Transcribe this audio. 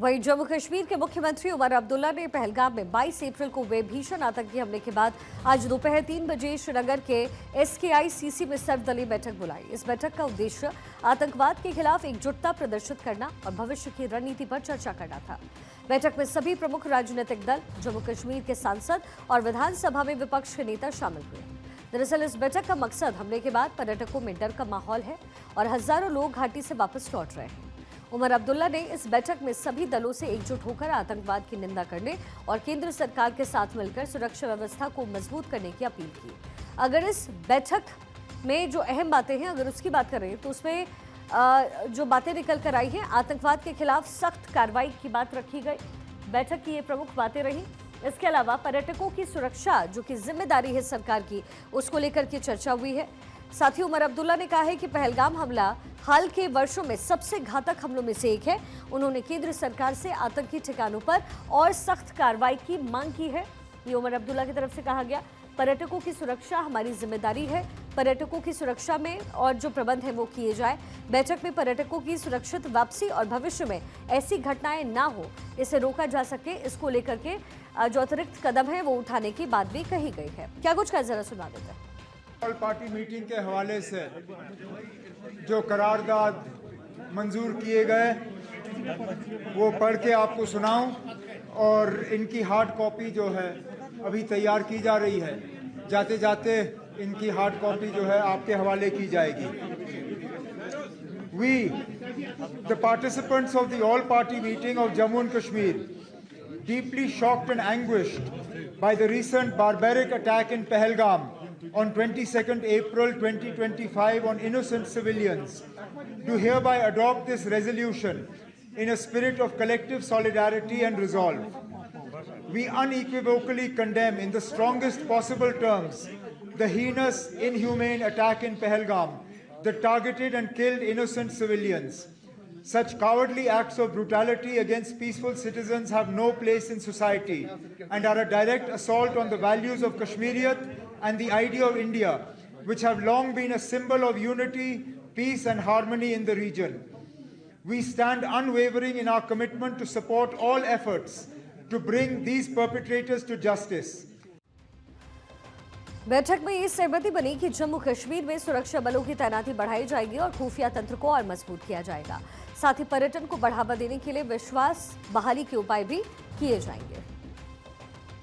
वहीं जम्मू कश्मीर के मुख्यमंत्री उमर अब्दुल्ला ने पहलगाम में 22 अप्रैल को हुए भीषण आतंकी हमले के बाद आज दोपहर 3 बजे श्रीनगर के SKICC में सर्वदलीय बैठक बुलाई। इस बैठक का उद्देश्य आतंकवाद के खिलाफ एकजुटता प्रदर्शित करना और भविष्य की रणनीति पर चर्चा करना था। बैठक में सभी प्रमुख राजनीतिक दल, जम्मू कश्मीर के सांसद और विधानसभा में विपक्ष के नेता शामिल हुए। दरअसल इस बैठक का मकसद हमले के बाद पर्यटकों में डर का माहौल है और हजारों लोग घाटी से वापस लौट रहे हैं। उमर अब्दुल्ला ने इस बैठक में सभी दलों से एकजुट होकर आतंकवाद की निंदा करने और केंद्र सरकार के साथ मिलकर सुरक्षा व्यवस्था को मजबूत करने की अपील की। अगर इस बैठक में जो अहम बातें हैं, अगर उसकी बात करें तो उसमें जो बातें निकल कर आई हैं, आतंकवाद के खिलाफ सख्त कार्रवाई की बात रखी गई। बैठक की ये प्रमुख बातें रहीं। इसके अलावा पर्यटकों की सुरक्षा जो कि जिम्मेदारी है सरकार की, उसको लेकर के चर्चा हुई है। साथ ही उमर अब्दुल्ला ने कहा है कि पहलगाम हमला हाल के वर्षों में सबसे घातक हमलों में से एक है। उन्होंने केंद्र सरकार से आतंकी ठिकानों पर और सख्त कार्रवाई की मांग की है। ये उमर अब्दुल्ला की तरफ से कहा गया। पर्यटकों की सुरक्षा हमारी जिम्मेदारी है। पर्यटकों की सुरक्षा में और जो प्रबंध है वो किए जाए। बैठक में पर्यटकों की सुरक्षित वापसी और भविष्य में ऐसी घटनाएं ना हो, इसे रोका जा सके, इसको लेकर के जो अतिरिक्त कदम है वो उठाने की बात भी कही गई है। क्या कुछ का जरा सुना देते हैं। ऑल पार्टी मीटिंग के हवाले से जो करारदाद मंजूर किए गए वो पढ़ के आपको सुनाऊं और इनकी हार्ड कॉपी जो है अभी तैयार की जा रही है। जाते जाते इनकी हार्ड कॉपी जो है आपके हवाले की जाएगी। We, the participants of the all party meeting of Jammu and Kashmir, deeply shocked and anguished by the recent barbaric attack in Pahalgam on 22nd April 2025 on innocent civilians, do hereby adopt this resolution in a spirit of collective solidarity and resolve. We unequivocally condemn in the strongest possible terms the heinous, inhumane attack in Pahalgam that targeted and killed innocent civilians. Such cowardly acts of brutality against peaceful citizens have no place in society and are a direct assault on the values of Kashmiriyat and the idea of India, which have long been a symbol of unity, peace and harmony in the region. We stand unwavering in our commitment to support all efforts to bring these perpetrators to justice. बैठक में ये सहमति बनी कि जम्मू कश्मीर में सुरक्षा बलों की तैनाती बढ़ाई जाएगी और खुफिया तंत्र को और मजबूत किया जाएगा। साथ ही पर्यटन को बढ़ावा देने के लिए विश्वास बहाली के उपाय भी किए जाएंगे।